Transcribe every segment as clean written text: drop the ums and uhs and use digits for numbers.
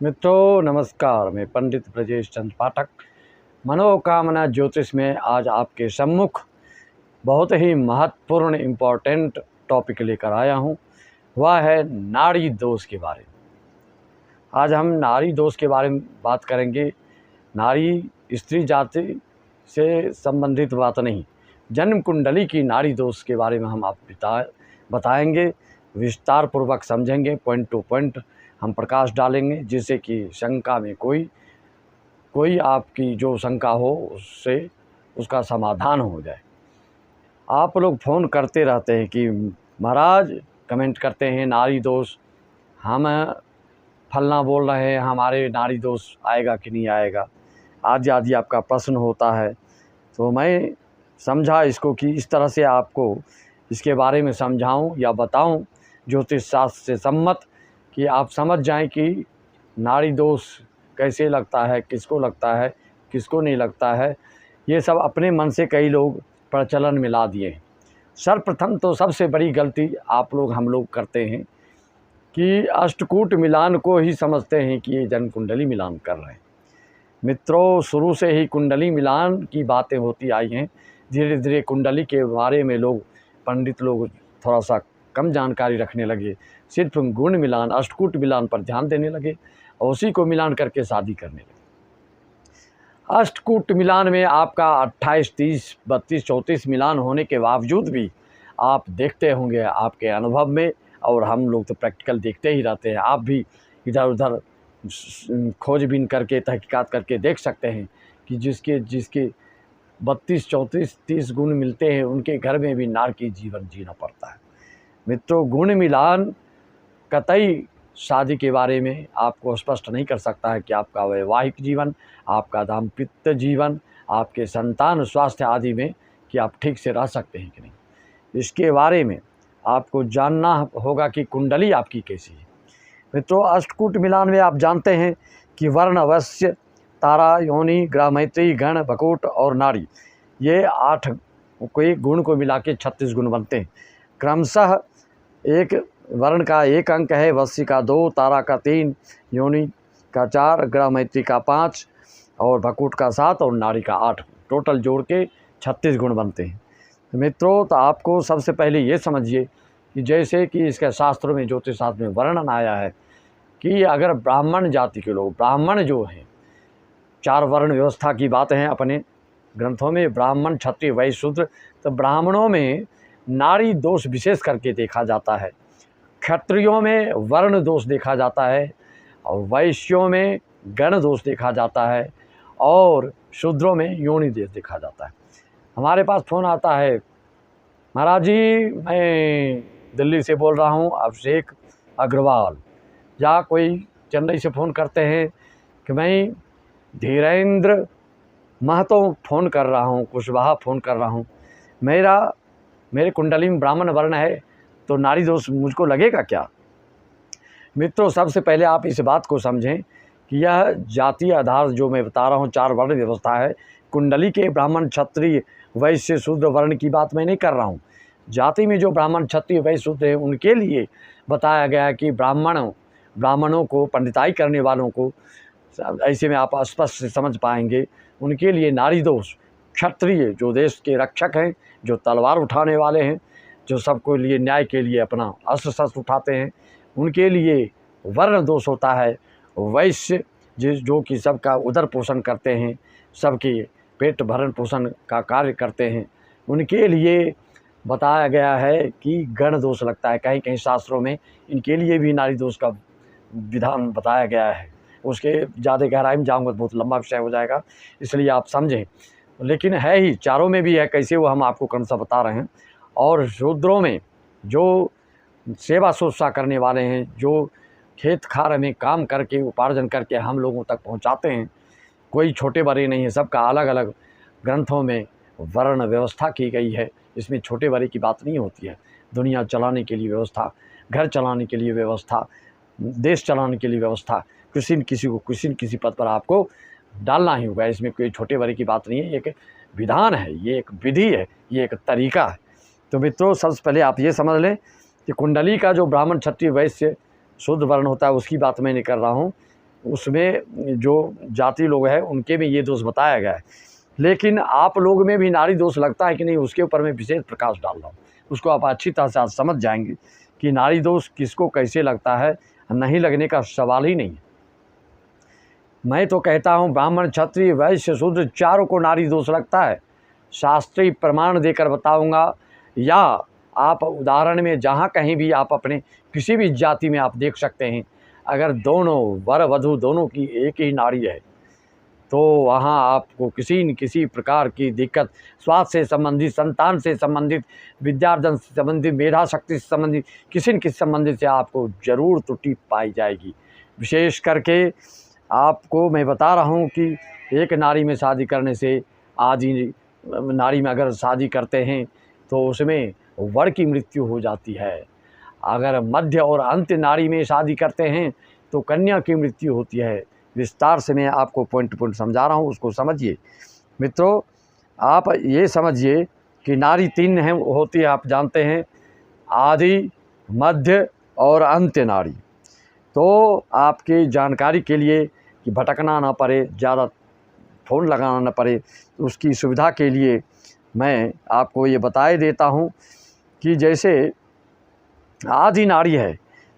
मित्रों नमस्कार। मैं पंडित ब्रजेश चंद्र पाठक मनोकामना ज्योतिष में आज आपके सम्मुख बहुत ही महत्वपूर्ण इम्पोर्टेंट टॉपिक लेकर आया हूँ। वह है नाड़ी दोष के बारे में। आज हम नाड़ी दोष के बारे में बात करेंगे। नारी स्त्री जाति से संबंधित बात नहीं, जन्म कुंडली की नाड़ी दोष के बारे में हम आप बताएंगे, विस्तार पूर्वक समझेंगे, पॉइंट टू पॉइंट हम प्रकाश डालेंगे, जिससे कि शंका में कोई आपकी जो शंका हो उससे उसका समाधान हो जाए। आप लोग फ़ोन करते रहते हैं कि महाराज, कमेंट करते हैं नाड़ी दोष, हम फलना बोल रहे हैं, हमारे नाड़ी दोष आएगा कि नहीं आएगा, आदि आपका प्रश्न होता है। तो मैं समझा इसको कि इस तरह से आपको इसके बारे में समझाऊं या बताऊं ज्योतिष शास्त्र से सम्मत, कि आप समझ जाएं कि नाड़ी दोष कैसे लगता है, किसको लगता है, किसको नहीं लगता है। ये सब अपने मन से कई लोग प्रचलन में ला दिए हैं। सर्वप्रथम तो सबसे बड़ी गलती हम लोग करते हैं कि अष्टकूट मिलान को ही समझते हैं कि ये जन्म कुंडली मिलान कर रहे हैं। मित्रों, शुरू से ही कुंडली मिलान की बातें होती आई हैं। धीरे धीरे कुंडली के बारे में पंडित लोग थोड़ा सा कम जानकारी रखने लगे, सिर्फ गुण मिलान, अष्टकूट मिलान पर ध्यान देने लगे और उसी को मिलान करके शादी करने लगे। अष्टकूट मिलान में आपका 28, 30, 32, 34 मिलान होने के बावजूद भी आप देखते होंगे आपके अनुभव में, और हम लोग तो प्रैक्टिकल देखते ही रहते हैं, आप भी इधर उधर खोजबीन करके तहकीकात करके देख सकते हैं कि जिसके 32, 34, 30 गुण मिलते हैं, उनके घर में भी नारकी जीवन जीना पड़ता है। मित्रों, गुण मिलान कतई शादी के बारे में आपको स्पष्ट नहीं कर सकता है कि आपका वैवाहिक जीवन, आपका दाम्पत्य जीवन, आपके संतान स्वास्थ्य आदि में कि आप ठीक से रह सकते हैं कि नहीं। इसके बारे में आपको जानना होगा कि कुंडली आपकी कैसी है। मित्रों, अष्टकूट मिलान में आप जानते हैं कि वर्ण, अवश्य, तारा, योनि, ग्रह, मैत्री, गण, बकूट और नाड़ी, ये 8 कोई गुण को मिला के 36 गुण बनते हैं। क्रमशः एक वर्ण का 1 अंक है, वश्य का 2, तारा का 3, योनि का 4, ग्रह मैत्री का 5 और भकूट का 7 और नाड़ी का 8, टोटल जोड़ के 36 गुण बनते हैं। तो मित्रों, तो आपको सबसे पहले ये समझिए कि जैसे कि इसके शास्त्रों में, ज्योतिष शास्त्र में वर्णन आया है कि अगर ब्राह्मण जाति के लोग, ब्राह्मण जो हैं, 4 वर्ण व्यवस्था की बात है अपने ग्रंथों में, ब्राह्मण, क्षत्रिय, वैश्य, शूद्र। तो ब्राह्मणों में नाड़ी दोष विशेष करके देखा जाता है, क्षत्रियों में वर्ण दोष देखा जाता है और वैश्यों में गण दोष देखा जाता है और शूद्रों में योनि दोष देखा जाता है। हमारे पास फ़ोन आता है, महाराज जी मैं दिल्ली से बोल रहा हूँ, अभिषेक अग्रवाल, या कोई चेन्नई से फ़ोन करते हैं कि मैं धीरेन्द्र महतो फ़ोन कर रहा हूँ, कुशवाहा फ़ोन कर रहा हूँ, मेरे कुंडली में ब्राह्मण वर्ण है, तो नाड़ी दोष मुझको लगेगा क्या? मित्रों, सबसे पहले आप इस बात को समझें कि यह जातीय आधार जो मैं बता रहा हूँ, 4 वर्ण व्यवस्था है। कुंडली के ब्राह्मण, क्षत्रिय, वैश्य, शूद्र वर्ण की बात मैं नहीं कर रहा हूँ। जाति में जो ब्राह्मण, क्षत्रिय, वैश्य, शूद्र हैं, उनके लिए बताया गया है कि ब्राह्मणों को, पंडिताई करने वालों को, ऐसे में आप स्पष्ट से समझ पाएंगे, उनके लिए नाड़ी दोष, क्षत्रिय जो देश के रक्षक हैं, जो तलवार उठाने वाले हैं, जो सबको लिए न्याय के लिए अपना अस्त्र शस्त्र उठाते हैं, उनके लिए वर्ण दोष होता है। वैश्य जो कि सबका उदर पोषण करते हैं, सबके पेट भरण पोषण का कार्य करते हैं, उनके लिए बताया गया है कि गण दोष लगता है। कहीं कहीं शास्त्रों में इनके लिए भी नाड़ी दोष का विधान बताया गया है। उसके ज़्यादा गहराई में जाऊँगा तो बहुत लंबा विषय हो जाएगा, इसलिए आप समझें। लेकिन है ही, चारों में भी है, कैसे वो हम आपको क्रमशः बता रहे हैं। और शूद्रों में जो सेवा शुश्रूषा करने वाले हैं, जो खेत खार में काम करके उपार्जन करके हम लोगों तक पहुंचाते हैं, कोई छोटे बड़े नहीं है, सबका अलग अलग ग्रंथों में वर्ण व्यवस्था की गई है। इसमें छोटे बड़े की बात नहीं होती है। दुनिया चलाने के लिए व्यवस्था, घर चलाने के लिए व्यवस्था, देश चलाने के लिए व्यवस्था, किसी न किसी पद पर आपको डालना ही होगा। इसमें कोई छोटे बड़े की बात नहीं है, ये एक विधान है, ये एक विधि है, ये एक तरीका है। तो मित्रों, सबसे पहले आप ये समझ लें कि कुंडली का जो ब्राह्मण, क्षत्रिय, वैश्य, शुद्ध वर्ण होता है, उसकी बात मैं नहीं कर रहा हूँ। उसमें जो जाति लोग हैं उनके में ये दोष बताया गया है। लेकिन आप लोग में भी नारी दोष लगता है कि नहीं, उसके ऊपर मैं विशेष प्रकाश डाल रहा हूँ। उसको आप अच्छी तरह से आज समझ जाएंगे कि नारी दोष किसको कैसे लगता है। नहीं लगने का सवाल ही नहीं है। मैं तो कहता हूँ ब्राह्मण, क्षत्रिय, वैश्य, शूद्र चारों को नारी दोष लगता है। शास्त्रीय प्रमाण देकर बताऊंगा, या आप उदाहरण में जहाँ कहीं भी आप अपने किसी भी जाति में आप देख सकते हैं, अगर दोनों वर वधू दोनों की एक ही नारी है तो वहाँ आपको किसी न किसी प्रकार की दिक्कत, स्वास्थ्य से संबंधित, संतान से संबंधित, विद्यार्जन से संबंधित, मेधा शक्ति से संबंधित, किसी न किसी संबंधित से आपको ज़रूर त्रुटि पाई जाएगी। विशेष करके आपको मैं बता रहा हूँ कि एक नारी में शादी करने से, आदि नारी में अगर शादी करते हैं तो उसमें वर की मृत्यु हो जाती है। अगर मध्य और अंत्य नारी में शादी करते हैं तो कन्या की मृत्यु होती है। विस्तार से मैं आपको पॉइंट टू पॉइंट समझा रहा हूँ, उसको समझिए। मित्रों, आप ये समझिए कि नारी तीन हैं होती है, आप जानते हैं, आदि, मध्य और अंत्य नारी। तो आपकी जानकारी के लिए कि भटकना ना पड़े, ज़्यादा फ़ोन लगाना ना पड़े, उसकी सुविधा के लिए मैं आपको ये बताए देता हूँ कि जैसे आदि नारी है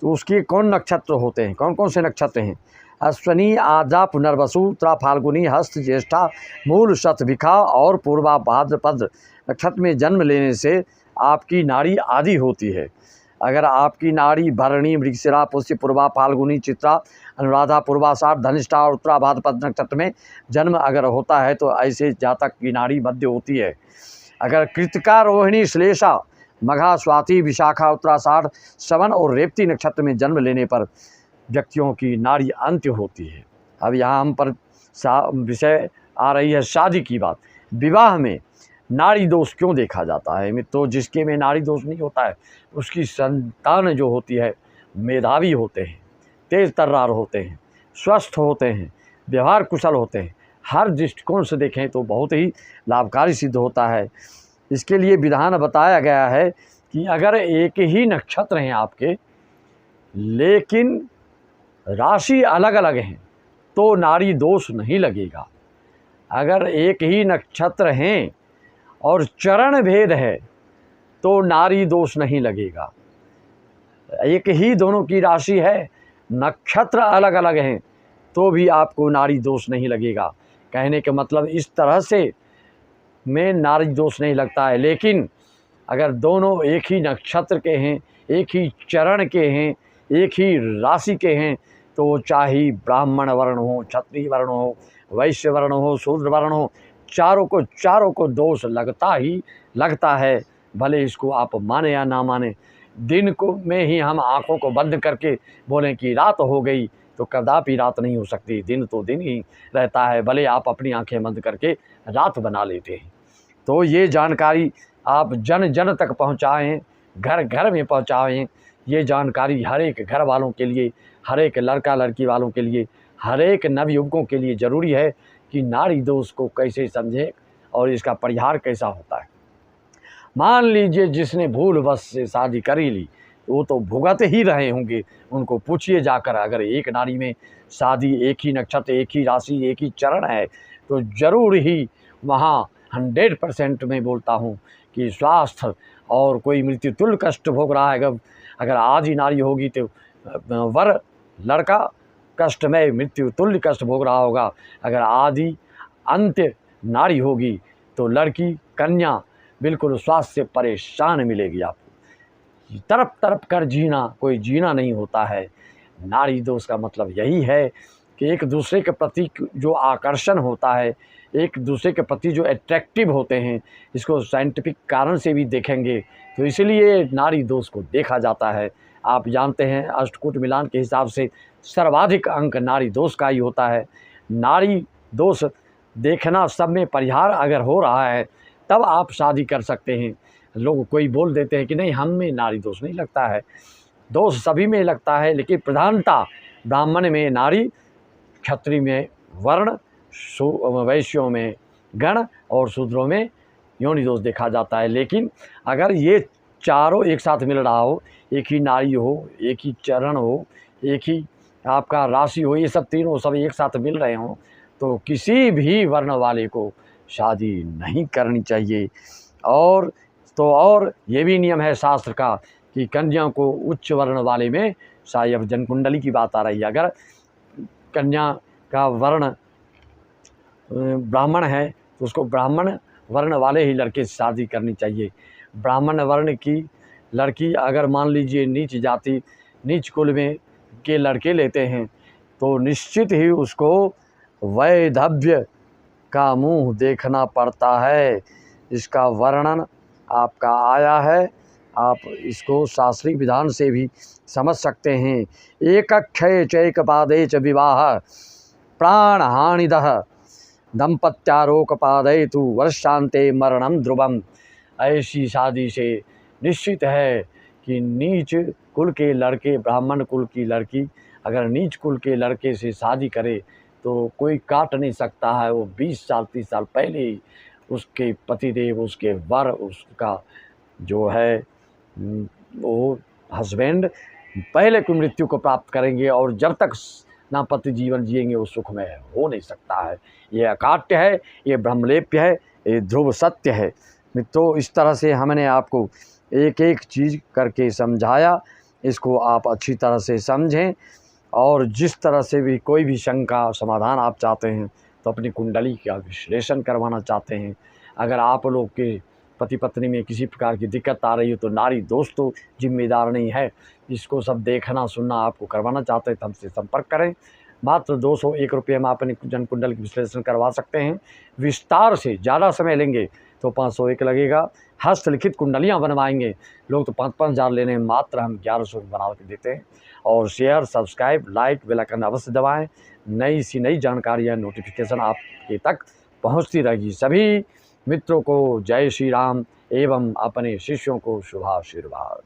तो उसके कौन नक्षत्र होते हैं, कौन कौन से नक्षत्र हैं? अश्वनी, आद्रा, पुनर्वसु, उत्तरा, फाल्गुनी, हस्त, ज्येष्ठा, मूल, शतभिखा और पूर्वा भाद्रपद नक्षत्र में जन्म लेने से आपकी नारी आदि होती है। अगर आपकी नारी भरणी, मृगशिरा, पुष्य, पूर्वा, फाल्गुनी, चित्रा, अनुराधा, पूर्वाषाढ़, धनिष्ठा और उत्तरा भाद्रपद नक्षत्र में जन्म अगर होता है तो ऐसे जातक की नारी मध्य होती है। अगर कृतिका, रोहिणी, श्लेषा, मघा, स्वाति, विशाखा, उत्तराषाढ़, श्रवण और रेवती नक्षत्र में जन्म लेने पर व्यक्तियों की नारी अंत्य होती है। अब यहाँ हम पर विषय आ रही है शादी की बात। विवाह में नारी दोष क्यों देखा जाता है? मित्रों, जिसके में नारी दोष नहीं होता है उसकी संतान जो होती है मेधावी होते हैं, तेज तर्रार होते हैं, स्वस्थ होते हैं, व्यवहार कुशल होते हैं। हर दृष्टिकोण से देखें तो बहुत ही लाभकारी सिद्ध होता है। इसके लिए विधान बताया गया है कि अगर एक ही नक्षत्र हैं आपके लेकिन राशि अलग अलग हैं तो नारी दोष नहीं लगेगा। अगर एक ही नक्षत्र हैं और चरण भेद है तो नारी दोष नहीं लगेगा। एक ही दोनों की राशि है, नक्षत्र अलग अलग हैं तो भी आपको नारी दोष नहीं लगेगा। कहने का मतलब इस तरह से में नारी दोष नहीं लगता है। लेकिन अगर दोनों एक ही नक्षत्र के हैं, एक ही चरण के हैं, एक ही राशि के हैं तो चाहे ब्राह्मण वर्ण हो, क्षत्रिय वर्ण हो, वैश्य वर्ण हो, शूद्र वर्ण हो, चारों को दोष लगता ही लगता है। भले इसको आप माने या ना माने। दिन को में ही हम आँखों को बंद करके बोलें कि रात हो गई तो कदापि रात नहीं हो सकती। दिन तो दिन ही रहता है, भले आप अपनी आँखें बंद करके रात बना लेते हैं। तो ये जानकारी आप जन जन तक पहुँचाएँ, घर घर में पहुँचाएँ। ये जानकारी हर एक घर वालों के लिए, हर एक लड़का लड़की वालों के लिए, हर एक नवयुवकों के लिए ज़रूरी है कि नारी दोष को कैसे समझें और इसका परिहार कैसा होता है। मान लीजिए जिसने भूलवश से शादी करी ली वो तो भुगत ही रहे होंगे। उनको पूछिए जाकर, अगर एक नारी में शादी, एक ही नक्षत्र, एक ही राशि, एक ही चरण है तो ज़रूर ही वहाँ 100% मैं बोलता हूँ कि स्वास्थ्य और कोई मृत्यु तुल्य कष्ट भोग रहा है। अगर आदि नारी होगी तो वर लड़का कष्टमय मृत्यु तुल्य कष्ट भोग रहा होगा। अगर आदि अंत्य नारी होगी तो लड़की कन्या बिल्कुल स्वास्थ्य से परेशान मिलेगी आपको। तरफ तरफ कर जीना कोई जीना नहीं होता है। नारी दोष का मतलब यही है कि एक दूसरे के प्रति जो आकर्षण होता है, एक दूसरे के प्रति जो अट्रैक्टिव होते हैं, इसको साइंटिफिक कारण से भी देखेंगे तो इसलिए नारी दोष को देखा जाता है। आप जानते हैं अष्टकूट मिलान के हिसाब से सर्वाधिक अंक नारी दोष का ही होता है। नारी दोष देखना सब में परिहार अगर हो रहा है तब आप शादी कर सकते हैं। लोग कोई बोल देते हैं कि नहीं हम में नारी दोष नहीं लगता है। दोष सभी में लगता है, लेकिन प्रधानता ब्राह्मण में नारी, क्षत्रिय में वर्ण, वैश्यों में गण और शूद्रों में योनि दोष देखा जाता है। लेकिन अगर ये चारों एक साथ मिल रहा हो, एक ही नारी हो, एक ही चरण हो, एक ही आपका राशि हो, ये सब तीनों सब एक साथ मिल रहे हों, तो किसी भी वर्ण वाले को शादी नहीं करनी चाहिए। और ये भी नियम है शास्त्र का कि कन्या को उच्च वर्ण वाले में, शायद जन्म कुंडली की बात आ रही है, अगर कन्या का वर्ण ब्राह्मण है तो उसको ब्राह्मण वर्ण वाले ही लड़के से शादी करनी चाहिए। ब्राह्मण वर्ण की लड़की अगर मान लीजिए नीच जाति, नीच कुल में के लड़के लेते हैं तो निश्चित ही उसको वैधव्य का मुंह देखना पड़ता है। इसका वर्णन आपका आया है, आप इसको शास्त्रीय विधान से भी समझ सकते हैं। एकक्षय चैक पादे च विवाह प्राण हानिदः दंपत्यारोक पादे तु वर्षांते मरणम ध्रुवम। ऐसी शादी से निश्चित है कि नीच कुल के लड़के, ब्राह्मण कुल की लड़की अगर नीच कुल के लड़के से शादी करे तो कोई काट नहीं सकता है। वो 20 साल 30 साल पहले ही उसके पतिदेव, उसके वर, उसका जो है वो हस्बैंड पहले की मृत्यु को प्राप्त करेंगे, और जब तक दाम्पत्य जीवन जिएंगे वो सुख में हो नहीं सकता है। ये अकाट्य है, ये ब्रह्मलेप्य है, ये ध्रुव सत्य है। मित्रों, इस तरह से हमने आपको एक एक चीज़ करके समझाया, इसको आप अच्छी तरह से समझें। और जिस तरह से भी कोई भी शंका समाधान आप चाहते हैं तो अपनी कुंडली का विश्लेषण करवाना चाहते हैं, अगर आप लोग के पति पत्नी में किसी प्रकार की दिक्कत आ रही हो तो नारी दोस्त तो जिम्मेदार नहीं है, इसको सब देखना सुनना आपको करवाना चाहते हैं तो हमसे संपर्क करें। मात्र 201 रुपये में अपनी जन्म कुंडल की विश्लेषण करवा सकते हैं। विस्तार से ज़्यादा समय लेंगे तो 501 लगेगा। हस्तलिखित कुंडलियाँ बनवाएंगे लोग तो 5-5 हज़ार लेने हैं, मात्र हम 1100 बना के देते हैं। और share, subscribe, like, bell icon अवश्य दबाएँ। नई सी नई जानकारियाँ, नोटिफिकेशन आपके तक पहुँचती रहेगी। सभी मित्रों को जय श्री राम एवं अपने शिष्यों को शुभाशीर्वाद।